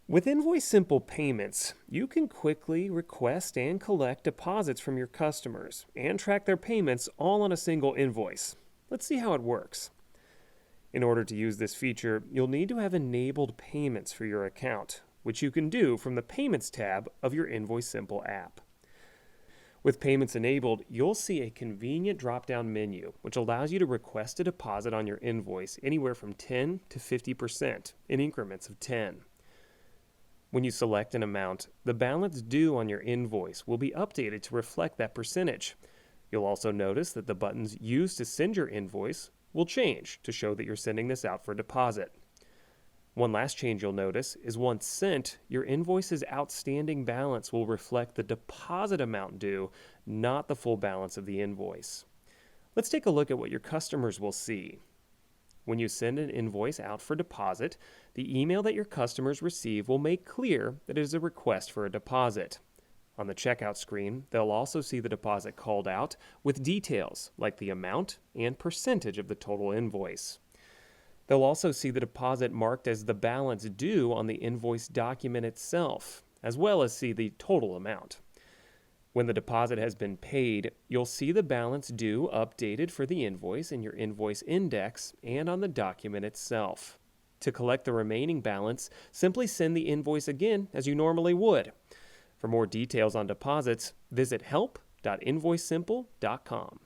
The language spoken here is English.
With Invoice Simple Payments, you can quickly request and collect deposits from your customers and track their payments all on a single invoice. Let's see how it works. In order to use this feature, you'll need to have enabled payments for your account, which you can do from the Payments tab of your Invoice Simple app. With payments enabled, you'll see a convenient drop-down menu, which allows you to request a deposit on your invoice anywhere from 10 to 50% in increments of 10. When you select an amount, the balance due on your invoice will be updated to reflect that percentage. You'll also notice that the buttons used to send your invoice will change to show that you're sending this out for deposit. One last change you'll notice is once sent, your invoice's outstanding balance will reflect the deposit amount due, not the full balance of the invoice. Let's take a look at what your customers will see. When you send an invoice out for deposit, the email that your customers receive will make clear that it is a request for a deposit. On the checkout screen, they'll also see the deposit called out with details like the amount and percentage of the total invoice. They'll also see the deposit marked as the balance due on the invoice document itself, as well as see the total amount. When the deposit has been paid, you'll see the balance due updated for the invoice in your invoice index and on the document itself. To collect the remaining balance, simply send the invoice again as you normally would. For more details on deposits, visit help.invoicesimple.com.